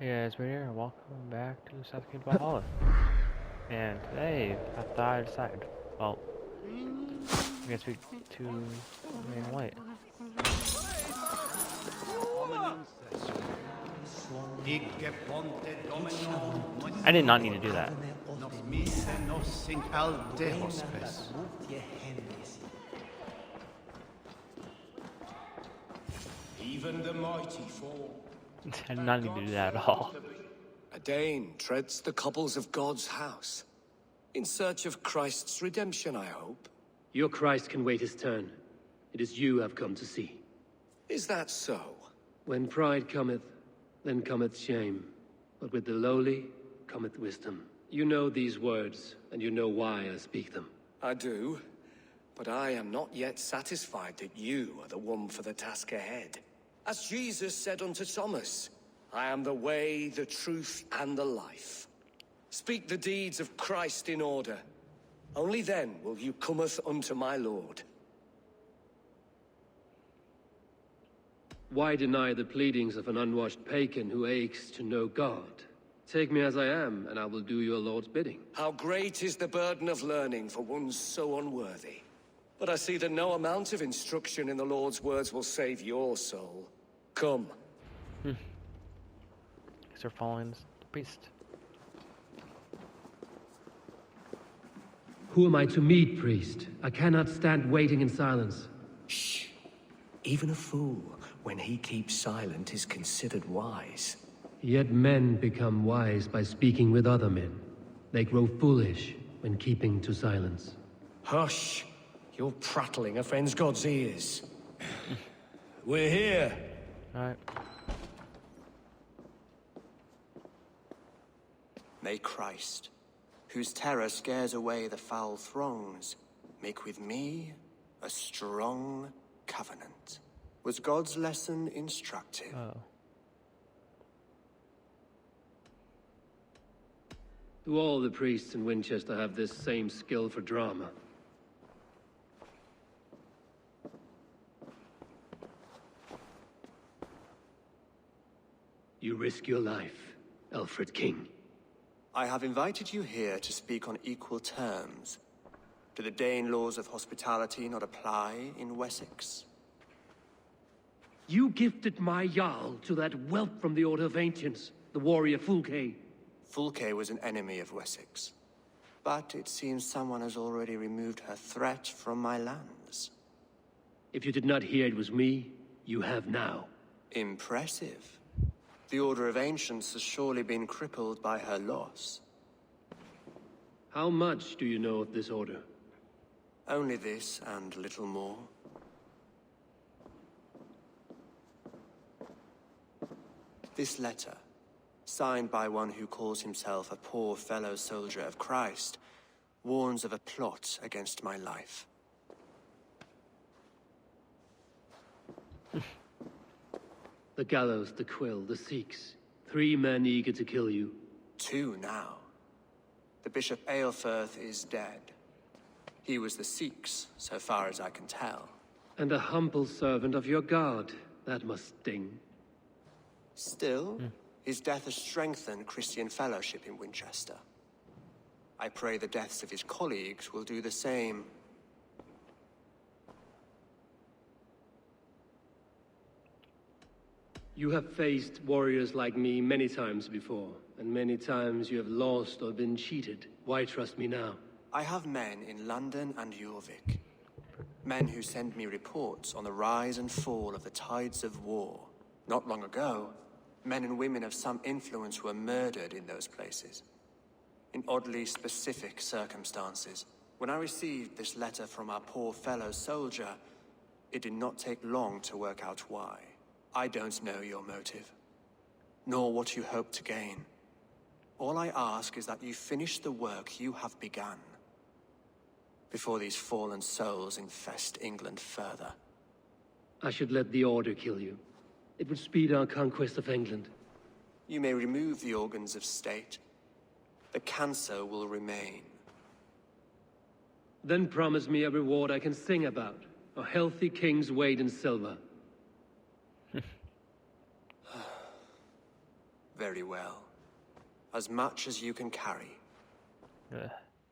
Hey guys, we're here and welcome back to South King Valhalla. And today, I thought I decided, well, I'm gonna speak to Man in White. I did not need to do that. Even the mighty fall. I did not need to do that at all. A Dane treads the cobbles of God's house. In search of Christ's redemption, I hope. Your Christ can wait his turn. It is you I've come to see. Is that so? When pride cometh, then cometh shame. But with the lowly cometh wisdom. You know these words, and you know why I speak them. I do. But I am not yet satisfied that you are the one for the task ahead. As Jesus said unto Thomas, I am the way, the truth, and the life. Speak the deeds of Christ in order. Only then will you cometh unto my Lord. Why deny the pleadings of an unwashed pagan who aches to know God? Take me as I am, and I will do your Lord's bidding. How great is the burden of learning for one so unworthy. But I see that no amount of instruction in the Lord's words will save your soul. Come. Guess we're following the priest. Who am I to meet, priest? I cannot stand waiting in silence. Shh. Even a fool, when he keeps silent, is considered wise. Yet men become wise by speaking with other men. They grow foolish when keeping to silence. Hush. Your prattling offends God's ears. We're here. Alright. May Christ, whose terror scares away the foul throngs, make with me a strong covenant. Was God's lesson instructive? Oh. Do all the priests in Winchester have this same skill for drama? You risk your life, Alfred King. I have invited you here to speak on equal terms. Do the Dane laws of hospitality not apply in Wessex? You gifted my Jarl to that whelp from the Order of Ancients, the warrior Fulke. Fulke was an enemy of Wessex. But it seems someone has already removed her threat from my lands. If you did not hear it was me, you have now. Impressive. The Order of Ancients has surely been crippled by her loss. How much do you know of this order? Only this and little more. This letter, signed by one who calls himself a poor fellow soldier of Christ, warns of a plot against my life. The gallows, the quill, the Sikhs. 3 men eager to kill you. 2 now. The Bishop Aelfirth is dead. He was the Sikhs, so far as I can tell. And a humble servant of your god. That must sting. Still, his death has strengthened Christian fellowship in Winchester. I pray the deaths of his colleagues will do the same. You have faced warriors like me many times before, and many times you have lost or been cheated. Why trust me now? I have men in London and Jorvik. Men who send me reports on the rise and fall of the tides of war. Not long ago, men and women of some influence were murdered in those places. In oddly specific circumstances. When I received this letter from our poor fellow soldier, it did not take long to work out why. I don't know your motive, nor what you hope to gain. All I ask is that you finish the work you have begun, before these fallen souls infest England further. I should let the Order kill you. It would speed our conquest of England. You may remove the organs of state. The cancer will remain. Then promise me a reward I can sing about. A healthy king's weight in silver. Very well. As much as you can carry. Ugh.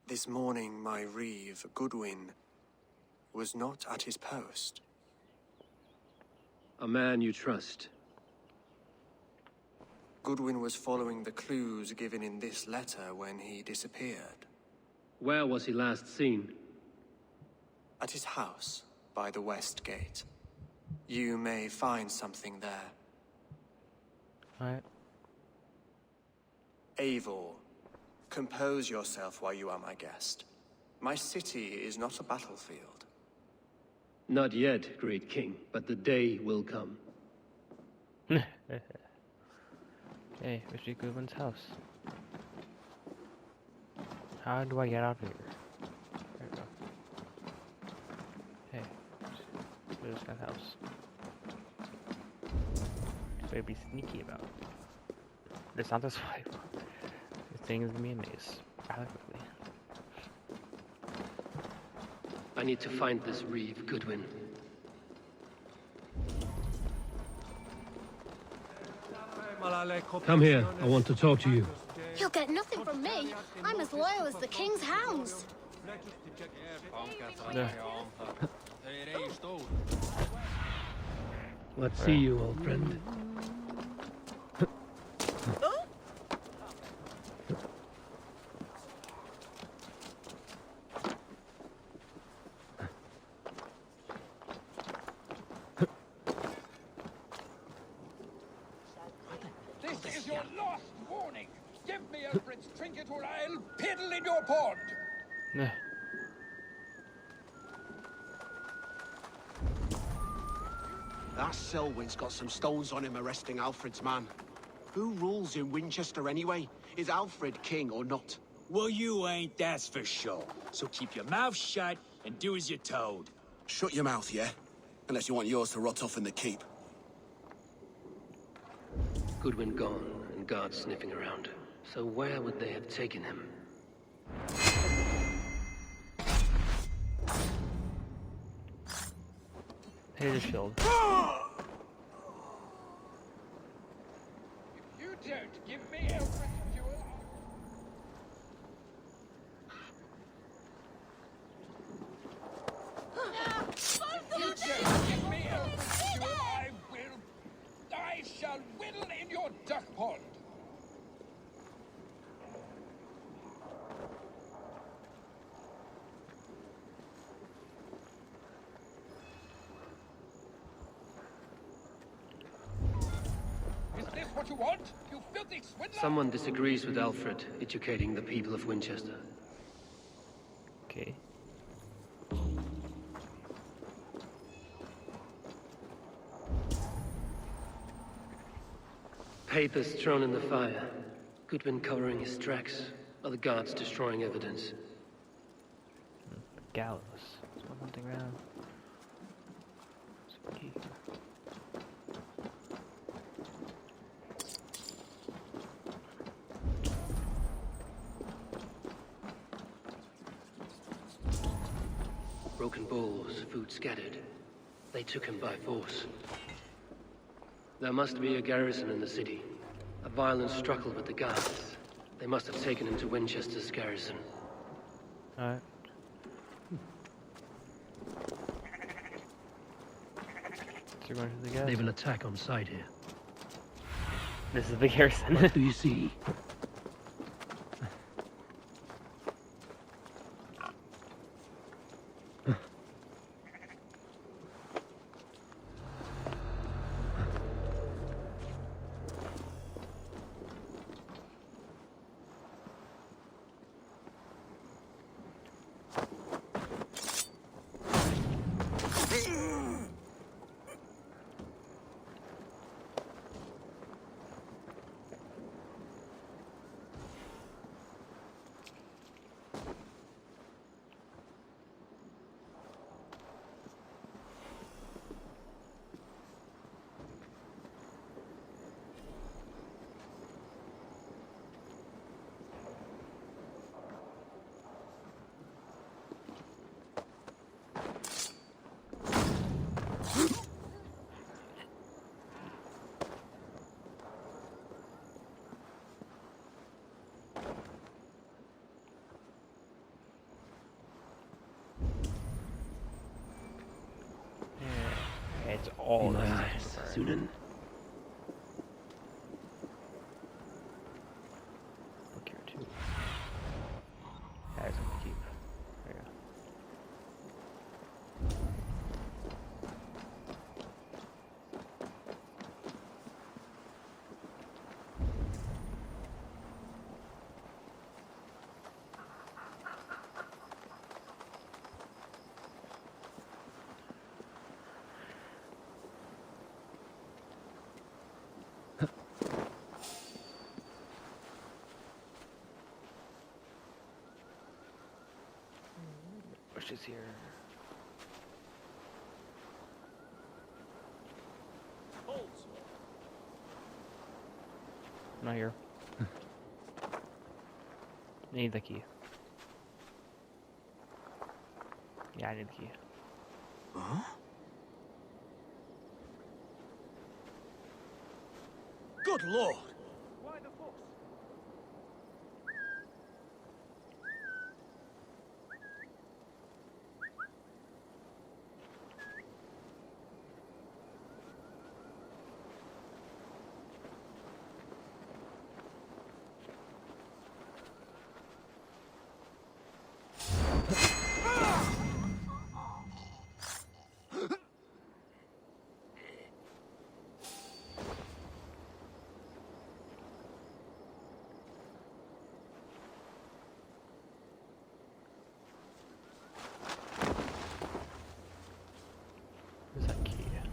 This morning, my Reeve, Goodwin, was not at his post. A man you trust. Goodwin was following the clues given in this letter when he disappeared. Where was he last seen? At his house, by the west gate. You may find something there. Alright. Eivor, compose yourself while you are my guest. My city is not a battlefield. Not yet, great king, but the day will come. Hey, Mr. Goodwin's house. How do I get out of here? There we go. Hey, where's this guy's house? Better be sneaky about it. It's not this way. This thing is gonna be a maze. Rather quickly. I need to find this Reeve, Goodwin. Come here. I want to talk to you. You'll get nothing from me. I'm as loyal as the king's hounds. Yeah. Let's see you, old friend. This is your last warning. Give me Alfred's trinket or I'll piddle in your pond. Yeah. That Selwyn's got some stones on him arresting Alfred's man. Who rules in Winchester anyway? Is Alfred king or not? Well, you ain't, that's for sure. So keep your mouth shut and do as you're told. Shut your mouth, yeah? Unless you want yours to rot off in the keep. Goodwin gone, and guards sniffing around. So where would they have taken him? Here's a shield. If you don't give me Alfred's jewel, if you don't give me Alfred's jewel, I shall whittle in your duck pond. Is this what you want? You filthy swindler! Someone disagrees with Alfred, educating the people of Winchester. Okay. Papers thrown in the fire. Goodwin covering his tracks. Other guards destroying evidence. Gallows. Someone hunting around. Spooky. Broken bowls, food scattered. They took him by force. There must be a garrison in the city. A violent struggle with the guards. They must have taken him to Winchester's garrison. Alright. So you're going to the gas? They will attack on sight here. This is the garrison. What do you see? Oh, My this is eyes, super far. Sunan. Book here too. Guys, I'm gonna keep. There you go. Bushes here. Not here. Need the key. Yeah, I need the key. Huh? Good lord! Why the fuss? Where's that key? There.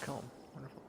Comb. Wonderful.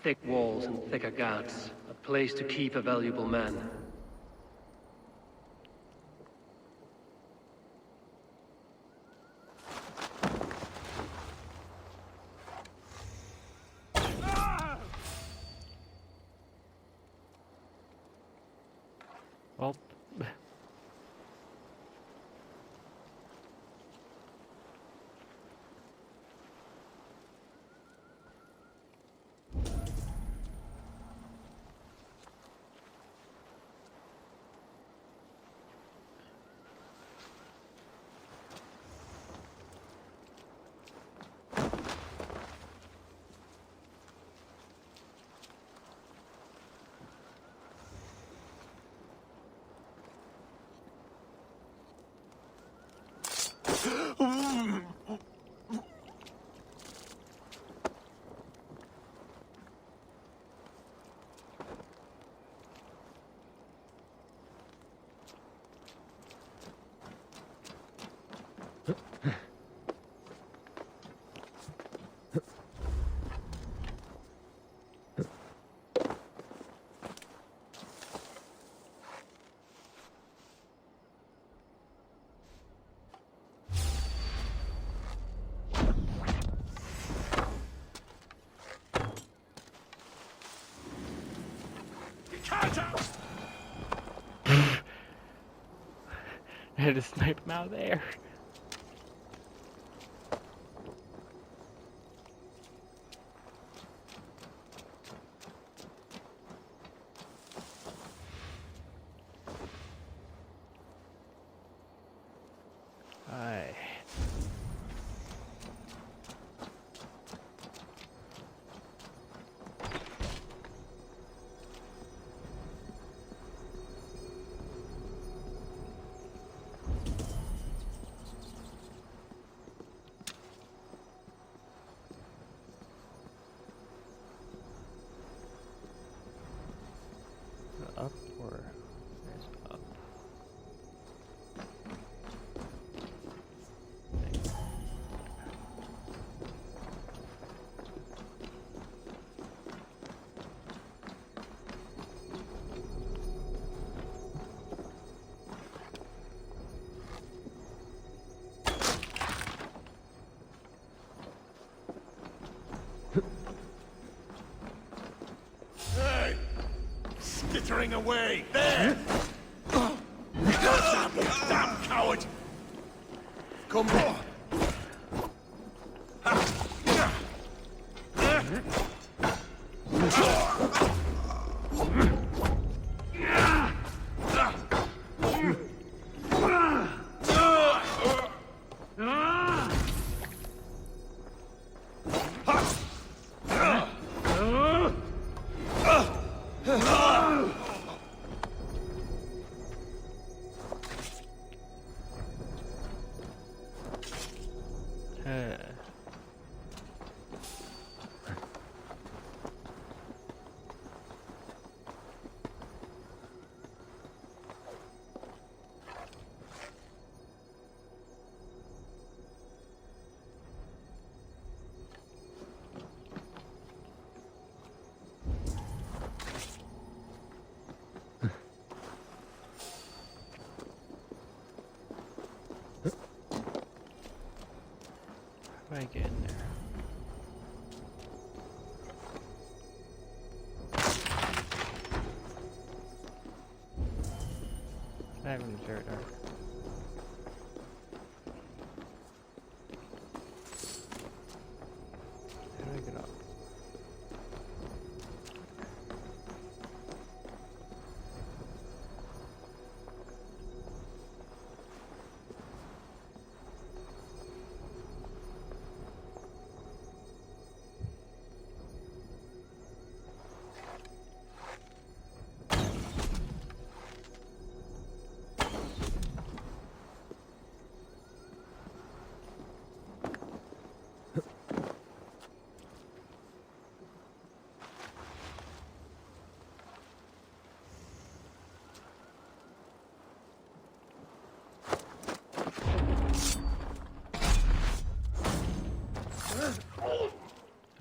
Thick walls and thicker guards. A place to keep a valuable man. Well. I had to snipe him out there. away! There! Damn coward! Come on. How do I get in there? That room's very dark. How do I get up?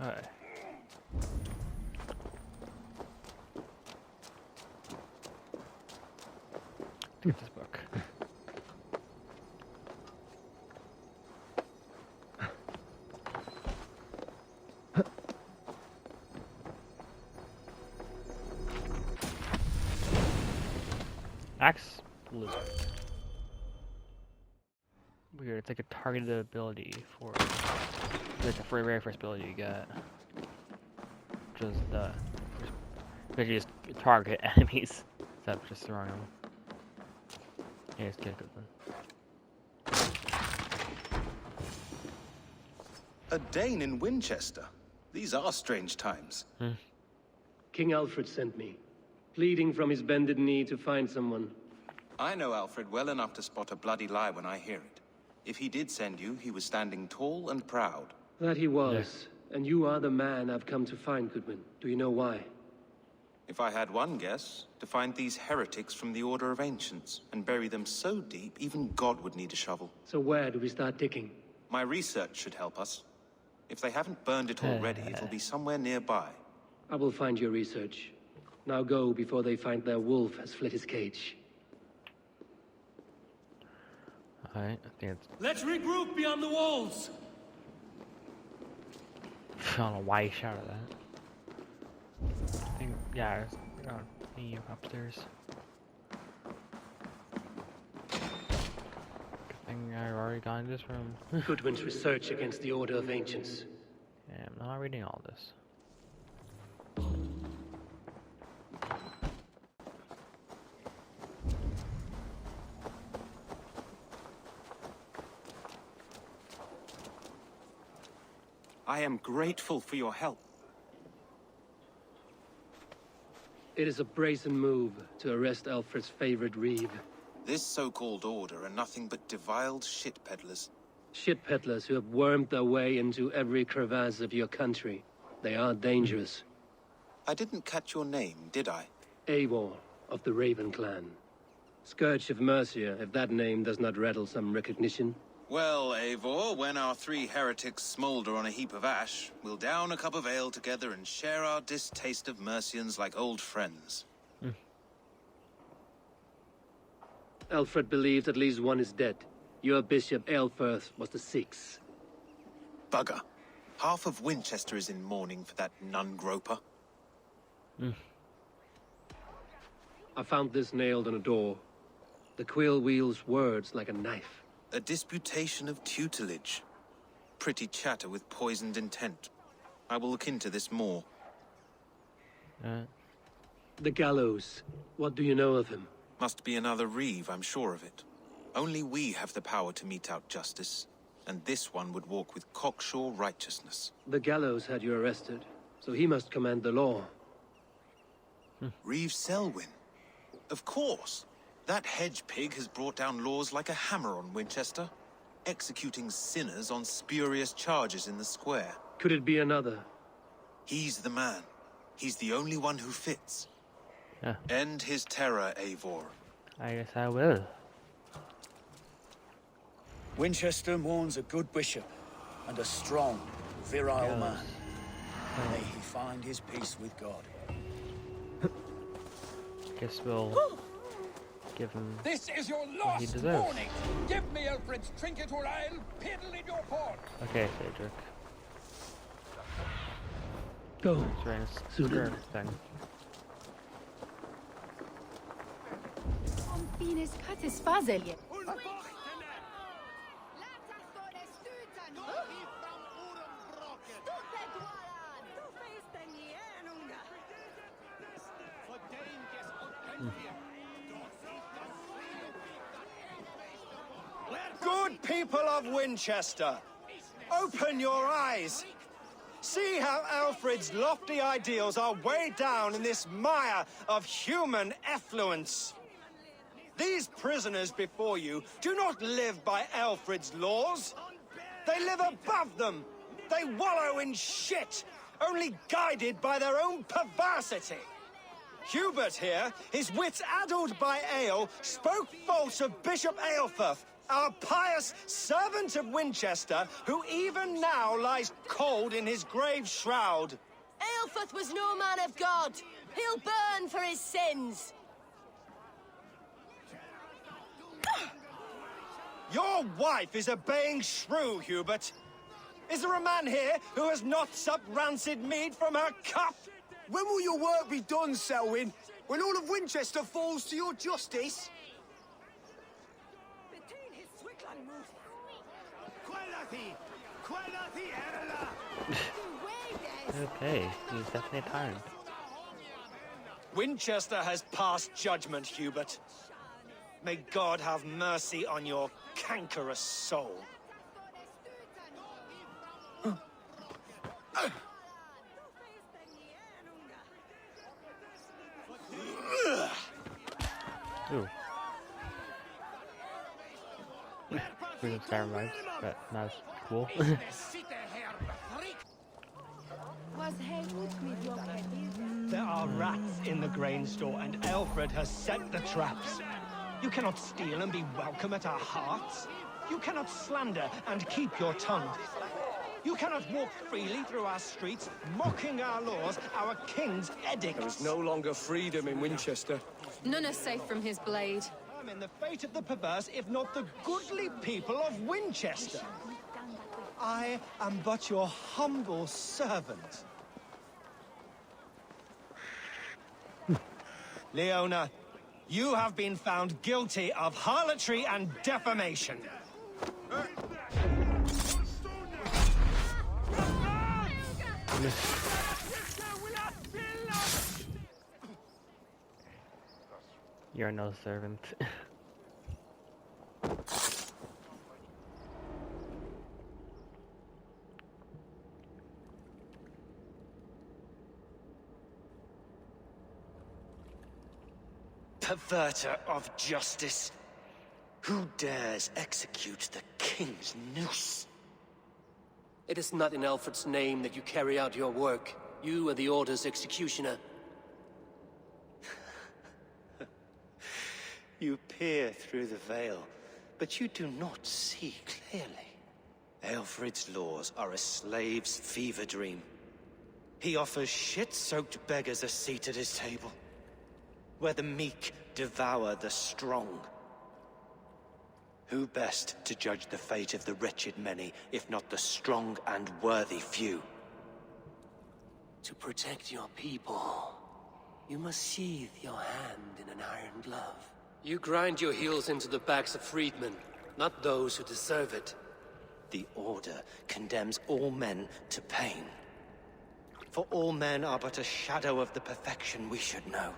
Alright. Get this book. Axe lizard. Weird, it's like a targeted ability for like the very first ability you get. Just basically just target enemies instead of just throwing them. Yeah, just get a good one. A Dane in Winchester. These are strange times. King Alfred sent me, pleading from his bended knee to find someone. I know Alfred well enough to spot a bloody lie when I hear it. If he did send you, he was standing tall and proud. That he was. And you are the man I've come to find, Goodwin. Do you know why? If I had one guess, to find these heretics from the Order of Ancients, and bury them so deep, even God would need a shovel. So where do we start digging? My research should help us. If they haven't burned it already, it'll be somewhere nearby. I will find your research. Now go before they find their wolf has fled his cage. Alright, I think it's... Let's regroup beyond the walls! I don't know why he shouted that. I think, yeah, it's me upstairs. Good thing I've already gone into this room. Goodwin's research against the Order of Ancients. Yeah, I'm not reading all this. I am grateful for your help. It is a brazen move to arrest Alfred's favorite Reeve. This so-called order are nothing but deviled shit peddlers. Shit peddlers who have wormed their way into every crevasse of your country. They are dangerous. I didn't catch your name, did I? Eivor of the Raven clan. Scourge of Mercia, if that name does not rattle some recognition. Well, Eivor, when our three heretics smolder on a heap of ash, we'll down a cup of ale together and share our distaste of Mercians like old friends. Alfred believed at least one is dead. Your Bishop Aelfirth was the sixth. Bugger. Half of Winchester is in mourning for that nun-groper. I found this nailed on a door. The quill wields words like a knife. A disputation of tutelage. Pretty chatter with poisoned intent. I will look into this more. The gallows. What do you know of him? Must be another Reeve, I'm sure of it. Only we have the power to mete out justice, and this one would walk with cocksure righteousness. The gallows had you arrested, so he must command the law. Reeve Selwyn. Of course. That hedge pig has brought down laws like a hammer on Winchester, executing sinners on spurious charges in the square. Could it be another? He's the man. He's the only one who fits. Yeah. End his terror, Eivor. I guess I will. Winchester mourns a good bishop and a strong, virile man. May he find his peace with God. Guess we'll give him This is your he last deserves. warning. Give me Alfred's trinket or I'll piddle in your port. Okay, Cedric. Go. Skirt thing. Good people of Winchester, open your eyes. See how Alfred's lofty ideals are weighed down in this mire of human effluence. These prisoners before you do not live by Alfred's laws. They live above them. They wallow in shit, only guided by their own perversity. Hubert here, his wits addled by ale, spoke false of Bishop Aelfirth, our pious servant of Winchester, who even now lies cold in his grave shroud. Aelfirth was no man of God. He'll burn for his sins. Your wife is a baying shrew, Hubert. Is there a man here who has not supped rancid mead from her cup? When will your work be done, Selwyn? When all of Winchester falls to your justice? Okay, he's definitely tired. Winchester has passed judgment, Hubert. May God have mercy on your cankerous soul. Ooh. Weird Skyrim vibes, but not as cool. There are rats in the grain store, and Alfred has set the traps. You cannot steal and be welcome at our hearts. You cannot slander and keep your tongue. You cannot walk freely through our streets, mocking our laws, our king's edicts. There is no longer freedom in Winchester. None are safe from his blade. I'm in the fate of the perverse, if not the goodly people of Winchester. I am but your humble servant. Leona, you have been found guilty of harlotry and defamation. You're no servant. Perverter of justice. Who dares execute the king's noose? It is not in Alfred's name that you carry out your work. You are the Order's executioner. You peer through the veil, but you do not see clearly. Alfred's laws are a slave's fever dream. He offers shit-soaked beggars a seat at his table, where the meek devour the strong. Who best to judge the fate of the wretched many, if not the strong and worthy few? To protect your people, You must sheathe your hand in an iron glove. You grind your heels into the backs of freedmen, not those who deserve it. The Order condemns all men to pain. For all men are but a shadow of the perfection we should know.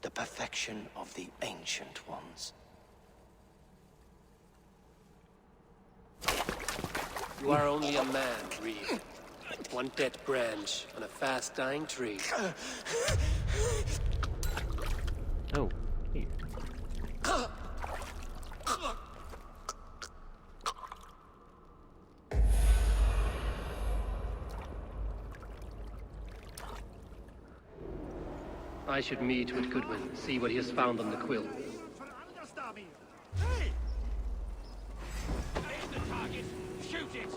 The perfection of the Ancient Ones. You are only a man, Reeve. One dead branch on a fast-dying tree. Oh, hey. I should meet with Goodwin, see what he has found on the quill. There's the target. Shoot it.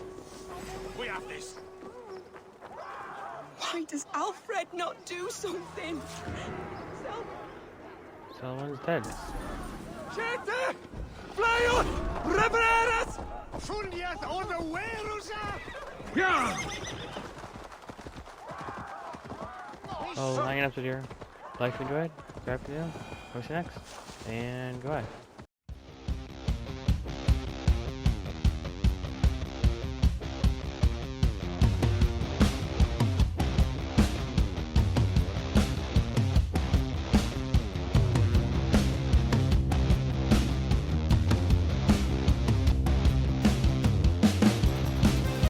We have this. Why does Alfred not do something? Someone's dead. Siete! Flyot! Repareras! Fundiat on the Werusa! Yeah! Oh, hanging up to here. Like if you enjoyed, subscribe to the video. What's next? And goodbye.